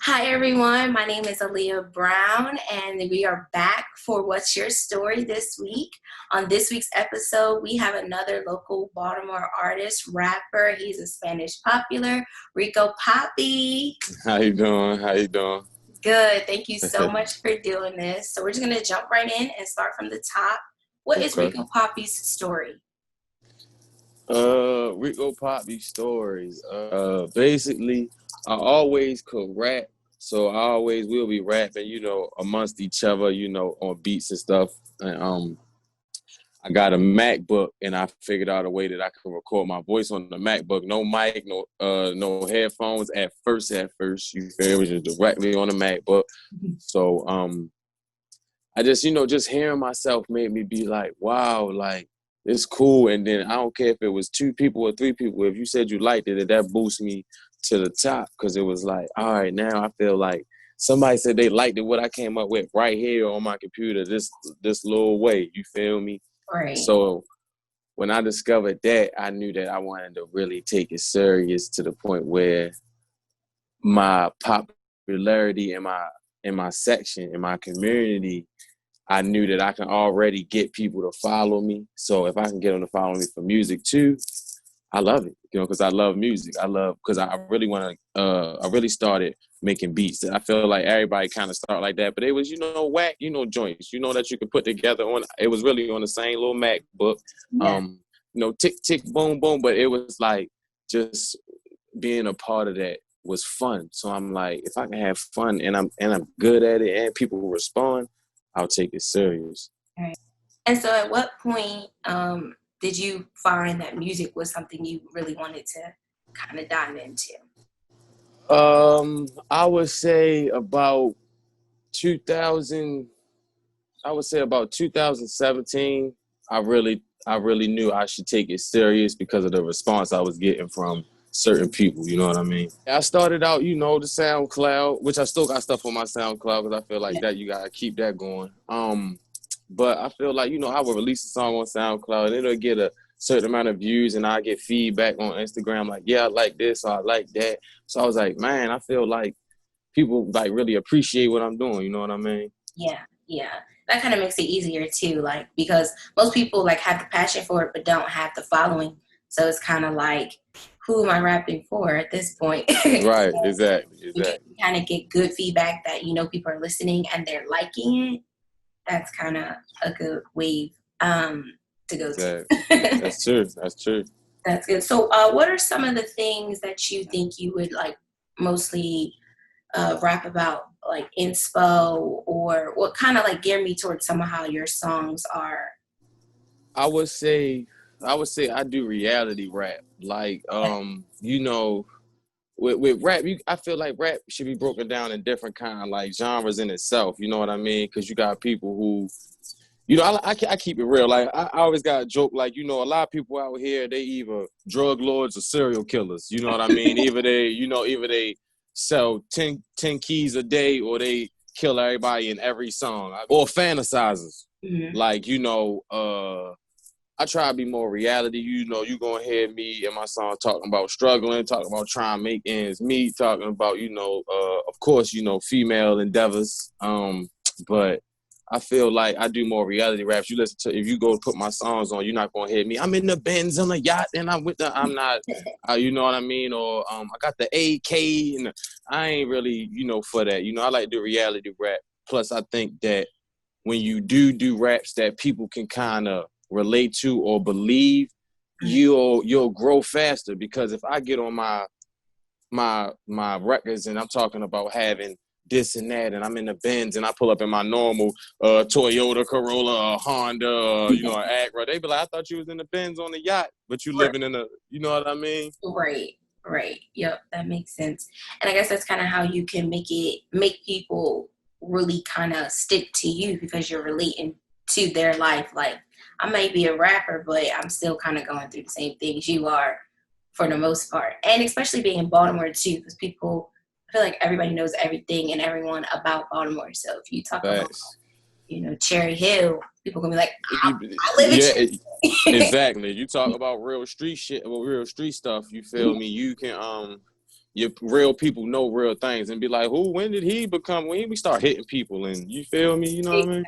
Hi, everyone. My name is Aaliyah Brown, and we are back for What's Your Story this week. On this week's episode, we have another local Baltimore artist, rapper. He's a Spanish popular, RicoPapi. How you doing? How you doing? Good. Thank you so much for doing this. So we're just going to jump right in and start from the top. What is Okay. RicoPapi's story? RicoPapi stories. Basically, I always could rap, so I always will be rapping, amongst each other, on beats and stuff. And I got a MacBook, and I figured out a way that I could record my voice on the MacBook. No mic, no headphones at first. You feel it was just directly on the MacBook. So I just hearing myself made me be like, wow, like it's cool. And then I don't care if it was 2 people or 3 people. If you said you liked it, that boosts me to the top, because it was like, all right, now I feel like somebody said they liked it, what I came up with right here on my computer, this little way. You feel me? Right. So when I discovered that, I knew that I wanted to really take it serious to the point where my popularity in my section, in my community, I knew that I can already get people to follow me. So if I can get them to follow me for music too, I love it, because I love music. Because I really want to, I really started making beats. I feel like everybody kind of start like that, but it was, whack, joints, that you could put together on, it was really on the same little MacBook, Yeah. Tick, tick, boom, boom. But it was like, just being a part of that was fun. So I'm like, if I can have fun and I'm good at it and people will respond, I'll take it serious. Right. And so at what point did you find that music was something you really wanted to kind of dive into? I would say about 2000. I would say about 2017. I really knew I should take it serious because of the response I was getting from certain people. You know what I mean? I started out, the SoundCloud, which I still got stuff on my SoundCloud because I feel like that you gotta keep that going. But I feel like, I will release a song on SoundCloud and it'll get a certain amount of views, and I get feedback on Instagram like, yeah, I like this or I like that. So I was like, man, I feel like people like really appreciate what I'm doing. You know what I mean? Yeah, yeah. That kind of makes it easier too, like, because most people like have the passion for it but don't have the following. So it's kind of like, who am I rapping for at this point? Right, So exactly. when you kind of get good feedback that people are listening and they're liking it, that's kind of a good wave to go Exactly. to. That's true. That's true. That's good. So what are some of the things that you think you would like mostly rap about, like inspo, or what kind of like gear me towards some of how your songs are? I would say I do reality rap. Like with rap, I feel like rap should be broken down in different kind of like genres in itself. You know what I mean? Because you got people who, I keep it real. Like I always got a joke. Like a lot of people out here, they either drug lords or serial killers. You know what I mean? Either they sell 10 keys a day, or they kill everybody in every song, or fantasizers. Mm-hmm. Like I try to be more reality. You gonna hear me in my song talking about struggling, talking about trying to make ends meet, talking about, of course, female endeavors. But I feel like I do more reality raps. If you go put my songs on, you're not gonna hear me. I'm in the Benz on a yacht, and I'm not, you know what I mean? Or I got the AK, and I ain't really, for that. I like to do reality rap. Plus, I think that when you do raps that people can kind of relate to or believe, you'll grow faster. Because if I get on my records and I'm talking about having this and that, and I'm in the Benz and I pull up in my normal Toyota Corolla, Honda, an Acura, they be like, I thought you was in the Benz on the yacht, but you living in a, you know what I mean? Right. Yep, that makes sense. And I guess that's kind of how you can make people really kind of stick to you, because you're relating to their life. Like, I may be a rapper, but I'm still kind of going through the same things you are for the most part. And especially being in Baltimore too, because I feel like everybody knows everything and everyone about Baltimore. So if you talk about, Facts. Cherry Hill, people gonna be like, I live in Cherry. Exactly. You talk about real street shit, real street stuff. You feel me? You can your real people know real things and be like, when did he become, when we start hitting people, and you feel me? You know what I mean?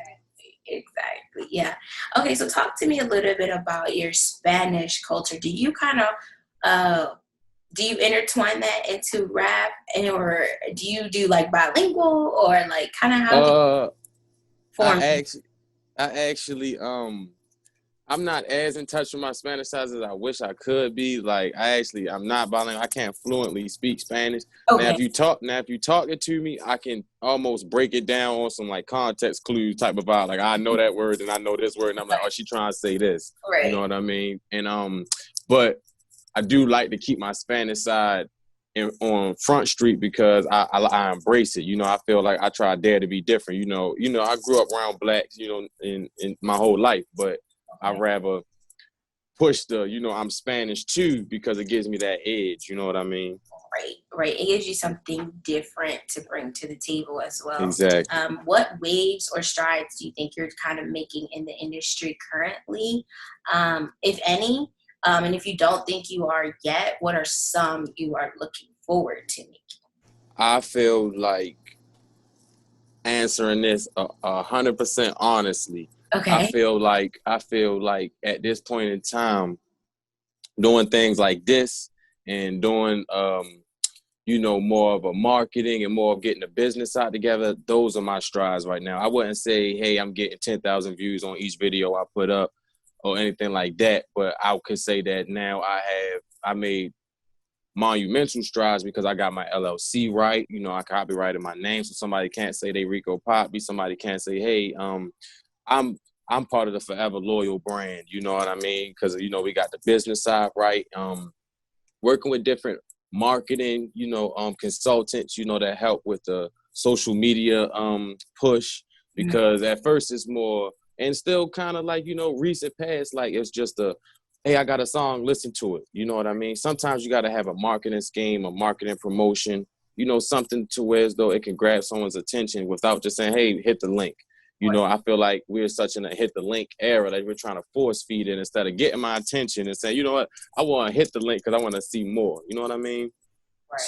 Exactly. Yeah. Okay. So talk to me a little bit about your Spanish culture. Do you kind of, do you intertwine that into rap, or do you do like bilingual, or like kind of how do you Uh, I form? actually, I'm not as in touch with my Spanish side as I wish I could be. Like, I'm not bilingual. I can't fluently speak Spanish. Okay. If you talk it to me, I can almost break it down on some like context clues type of vibe. Like, I know that word and I know this word, and I'm like, oh, she trying to say this. You know Right. what I mean? And but I do like to keep my Spanish side on Front Street because I embrace it. You know, I feel like I try to dare to be different. I grew up around blacks, in my whole life, but I Okay. rather push I'm Spanish too because it gives me that edge. You know what I mean? Right. Right. It gives you something different to bring to the table as well. Exactly. What waves or strides do you think you're kind of making in the industry currently, if any? And if you don't think you are yet, what are some you are looking forward to making? I feel like answering this 100% honestly. Okay. I feel like at this point in time, doing things like this and doing more of a marketing and more of getting the business out together, those are my strides right now. I wouldn't say, hey, I'm getting 10,000 views on each video I put up or anything like that, but I could say that now I made monumental strides because I got my LLC right. I copyrighted my name, so somebody can't say they RicoPapi. Somebody can't say, hey, I'm I'm part of the Forever Loyal brand. You know what I mean? Because we got the business side right. Working with different marketing, consultants, that help with the social media push. Because at first it's more, and still kind of like recent past, like it's just hey, I got a song, listen to it. You know what I mean? Sometimes you got to have a marketing scheme, a marketing promotion, something to where as though it can grab someone's attention without just saying, hey, hit the link. I feel like we're such in a hit the link era that we're trying to force feed it instead of getting my attention and saying, you know what, I want to hit the link because I want to see more. You know what I mean?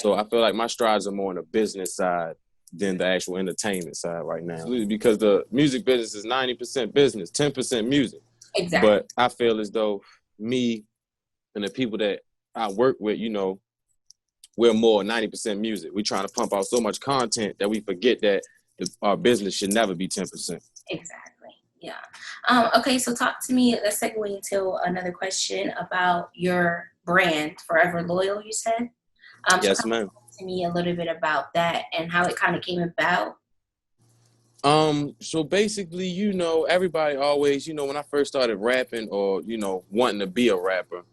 So Right. I feel like my strides are more on the business side than the actual entertainment side right now. Because the music business is 90% business, 10% music. Exactly. But I feel as though me and the people that I work with, we're more 90% music. We're trying to pump out so much content that we forget that our business should never be 10%. Exactly. Yeah. Okay. So talk to me. Let's segue into another question about your brand, Forever Loyal. You said. So Yes, kind of ma'am. talk to me a little bit about that and how it kind of came about. So basically, everybody always, when I first started rapping or, wanting to be a rapper,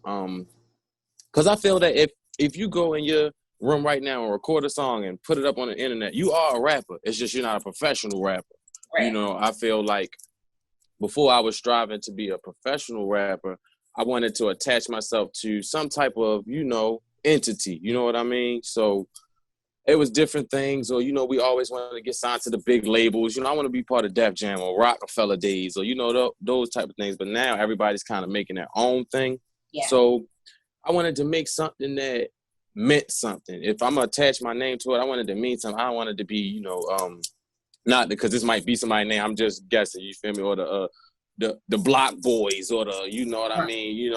because I feel that if you go in your room right now and record a song and put it up on the internet, you are a rapper. It's just you're not a professional rapper. Right. I feel like before I was striving to be a professional rapper, I wanted to attach myself to some type of, entity. You know what I mean? So it was different things, or we always wanted to get signed to the big labels. I want to be part of Def Jam or Rockefeller Days, or those type of things. But now everybody's kind of making their own thing. Yeah. So I wanted to make something that meant something. If I'm gonna attach my name to it, I wanted to mean something. I don't want it to be, not because this might be somebody's name. I'm just guessing. You feel me? Or the Block Boys, or the you know what I Right. mean.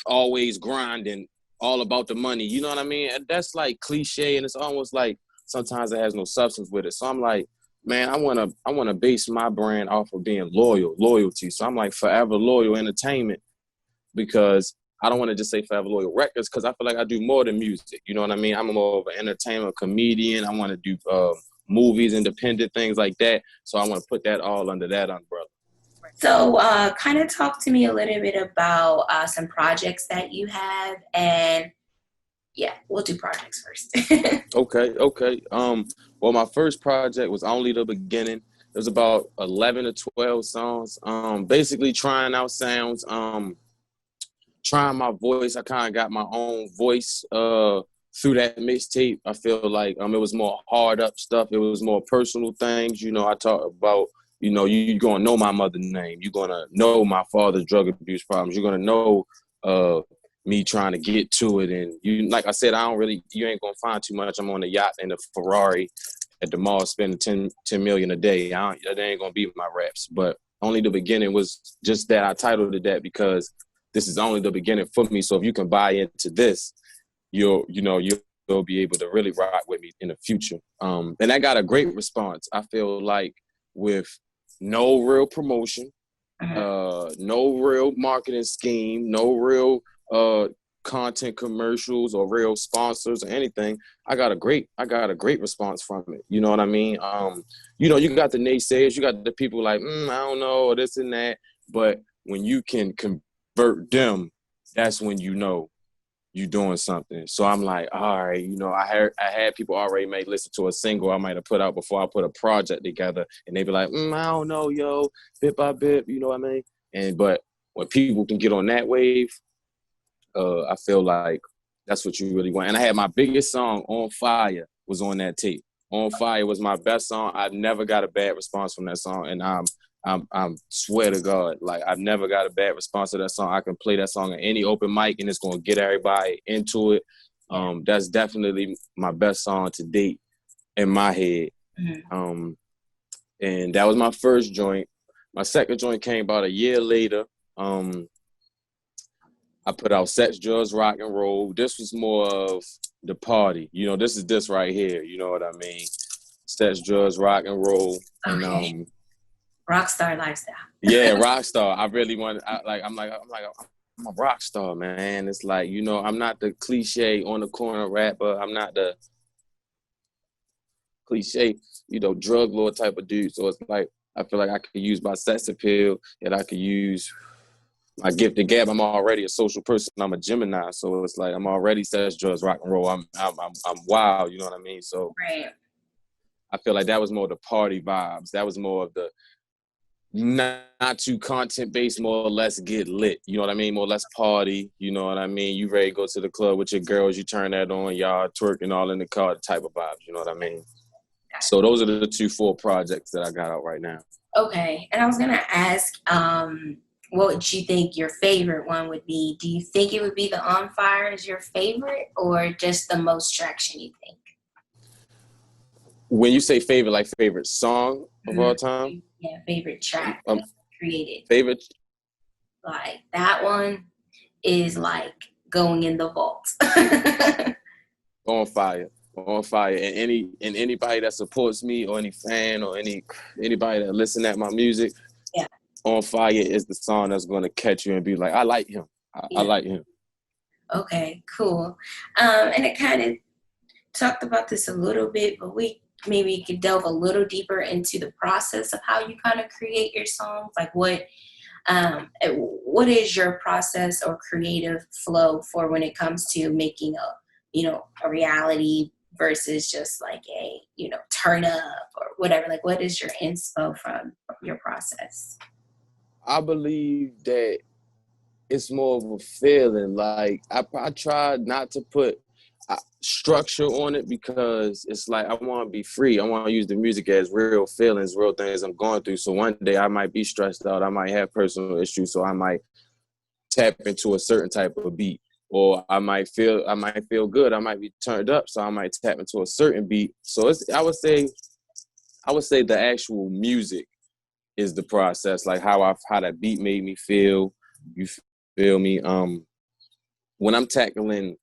Always grinding, all about the money. You know what I mean? And that's like cliche, and it's almost like sometimes it has no substance with it. So I'm like, man, I wanna base my brand off of being loyalty. So I'm like Forever Loyal Entertainment, because I don't want to just say Forever Loyal Records, because I feel like I do more than music. You know what I mean? I'm more of an entertainer, comedian. I want to do movies, independent things like that. So I want to put that all under that umbrella. So, kind of talk to me a little bit about some projects that you have, and yeah, we'll do projects first. Okay. Well, my first project was Only the Beginning. It was about 11 to 12 songs. Basically trying out sounds. Trying my voice. I kind of got my own voice through that mixtape. I feel like it was more hard up stuff. It was more personal things. I talk about, you're going to know my mother's name. You're going to know my father's drug abuse problems. You're going to know me trying to get to it. And you, like I said, you ain't gonna find too much. I'm on the yacht and the Ferrari at the mall spending 10 million a day. That ain't gonna be my raps. But only the beginning was just that. I titled it that because this is only the beginning for me. So if you can buy into this, you'll be able to really rock with me in the future. And I got a great response. I feel like with no real promotion, no real marketing scheme, no real content commercials or real sponsors or anything. I got a great response from it. You know what I mean? You got the naysayers, you got the people like, I don't know, or this and that. But when you can convert them, that's when you know you doing something. So I'm like, all right, I had people already may listen to a single I might have put out before I put a project together, and they be like, I don't know, yo, bit by bit, you know what I mean? But when people can get on that wave, I feel like that's what you really want. And I had my biggest song, On Fire, was on that tape. On Fire was my best song. I've never got a bad response from that song, and I'm swear to God, like I've never got a bad response to that song. I can play that song at any open mic, and it's gonna get everybody into it. That's definitely my best song to date in my head. And that was my first joint. My second joint came about a year later. I put out Sex, Drugs, Rock and Roll. This was more of the party. This is this right here. You know what I mean? Sex, Drugs, Rock and Roll. Okay. And Rockstar lifestyle. yeah, rock star. I really want. I'm a rock star, man. It's like, I'm not the cliche on the corner rapper. I'm not the cliche, drug lord type of dude. So it's like I feel like I could use my sex appeal, and I could use my gift and gab. I'm already a social person. I'm a Gemini, so it's like I'm already sex, drugs, rock and roll. I'm wild. You know what I mean? So right. I feel like that was more the party vibes. That was more of the not too content based, more or less get lit. You know what I mean? More or less party. You know what I mean? You ready to go to the club with your girls, you turn that on, y'all twerking all in the car type of vibes. You know what I mean? So those are the full projects that I got out right now. Okay. And I was going to ask, what would you think your favorite one would be? Do you think it would be the On Fire as your favorite, or just the most traction, you think? When you say favorite, like favorite song of all time? Yeah, favorite track created. Favorite? Like that one is like going in the vault. On Fire. On Fire. And anybody that supports me, or any fan, or anybody that listen at my music, yeah. On Fire is the song that's going to catch you and be like, I like him. I like him. Okay, cool. And it kind of talked about this a little bit, but we maybe could delve a little deeper into the process of how you kind of create your songs. Like what is your process or creative flow for when it comes to making a reality versus just like a, turn up or whatever? Like what is your inspo from your process? I believe that it's more of a feeling. Like I try not to put structure on it, because it's like I want to be free. I want to use the music as real feelings, real things I'm going through. So one day I might be stressed out. I might have personal issues. So I might tap into a certain type of beat, or I might feel good. I might be turned up. So I might tap into a certain beat. So I would say the actual music is the process, like how that beat made me feel. You feel me? When I'm tackling,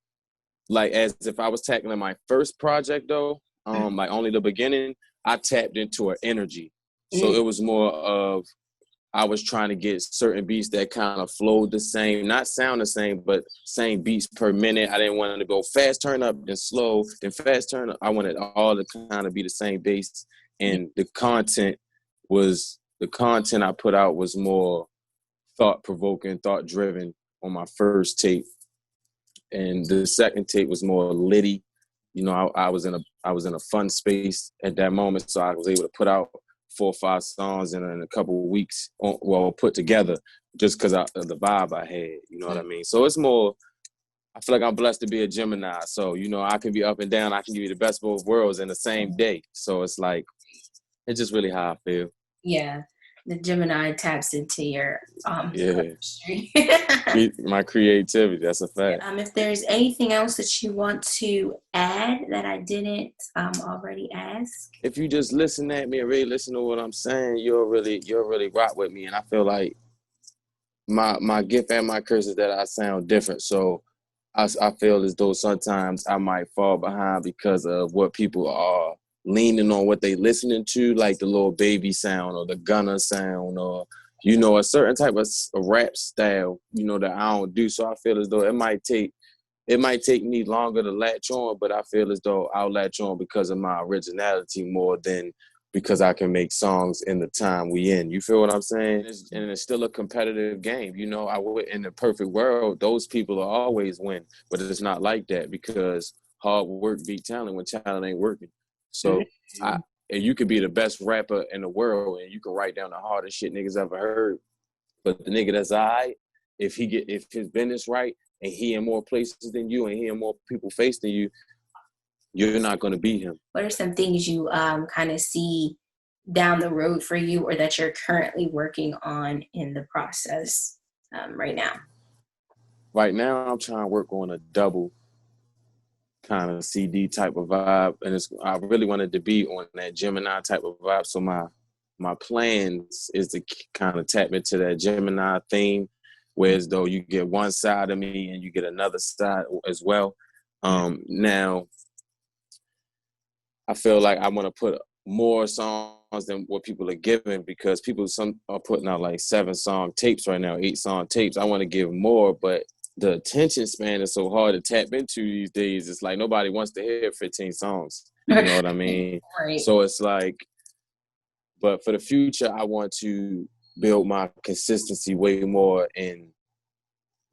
like as if I was tackling my first project though, like only the beginning, I tapped into an energy. So it was more of, I was trying to get certain beats that kind of flowed the same, not sound the same, but same beats per minute. I didn't want it to go fast turn up, then slow, then fast turn up. I wanted all to kind of be the same bass. And the content I put out was more thought-provoking, thought-driven on my first tape. And the second tape was more litty. I was in a fun space at that moment, so I was able to put out 4 or 5 songs in a couple of weeks, put together, just because of the vibe I had. You know what I mean? So it's more, I feel like I'm blessed to be a Gemini. So, I can be up and down. I can give you the best of both worlds in the same day. So it's like, it's just really how I feel. Yeah. The Gemini taps into your Yeah, artistry. my creativity. That's a fact. If there's anything else that you want to add that I didn't already ask. If you just listen at me and really listen to what I'm saying, you'll really rock with me. And I feel like my gift and my curse is that I sound different. So I feel as though sometimes I might fall behind because of what people are leaning on, what they listening to, like the little baby sound or the gunner sound, or a certain type of rap style, that I don't do. So I feel as though it might take me longer to latch on, but I feel as though I'll latch on because of my originality more than because I can make songs in the time we in. You feel what I'm saying? And it's still a competitive game. I would, in the perfect world, those people will always win, but it's not like that because hard work beat talent when talent ain't working. So Mm-hmm. and you could be the best rapper in the world and you can write down the hardest shit niggas ever heard, but the nigga that's all right, if his business right and he in more places than you and he in more people face than you, you're not gonna beat him. What are some things you kind of see down the road for you, or that you're currently working on in the process right now? Right now, I'm trying to work on a double kind of CD type of vibe, and I really wanted to be on that Gemini type of vibe. So my plans is to kind of tap into that Gemini theme, whereas though you get one side of me and you get another side as well. Now I feel like I want to put more songs than what people are giving because some are putting out like 7-song tapes right now, 8-song tapes. I want to give more, but the attention span is so hard to tap into these days. It's like nobody wants to hear 15 songs. You know what I mean? Right. So it's like, but for the future, I want to build my consistency way more in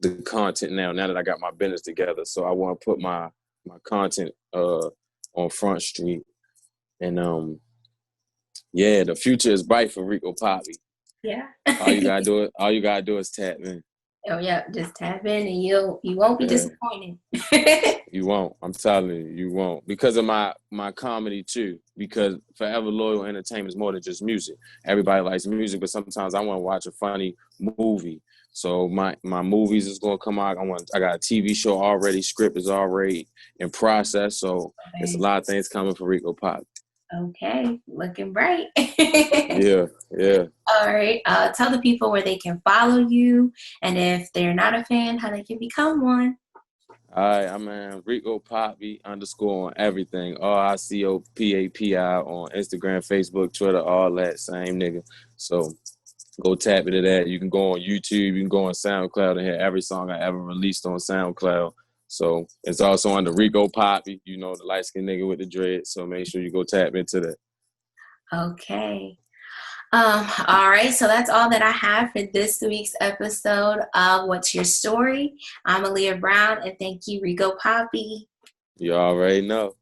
the content now that I got my business together. So I want to put my content on Front Street. And the future is bright for RicoPapi. Yeah. All you gotta do is tap in. Oh yeah, just tap in and you won't be Yeah. disappointed. You won't. I'm telling you, you won't. Because of my comedy too. Because Forever Loyal Entertainment is more than just music. Everybody likes music, but sometimes I want to watch a funny movie. So my movies is gonna come out. I got a TV show already. Script is already in process. So it's a lot of things coming for RicoPapi. Okay, looking bright. Yeah. All right. Tell the people where they can follow you, and if they're not a fan, how they can become one. All right, I'm RicoPapi _ on everything. RicoPapi on Instagram, Facebook, Twitter, all that same nigga. So go tap into that. You can go on YouTube, you can go on SoundCloud and hear every song I ever released on SoundCloud. So it's also under RicoPapi, the light skinned nigga with the dread. So make sure you go tap into that. Okay. All right, so that's all that I have for this week's episode of What's Your Story? I'm Aaliyah Brown, and thank you, RicoPapi. You already know.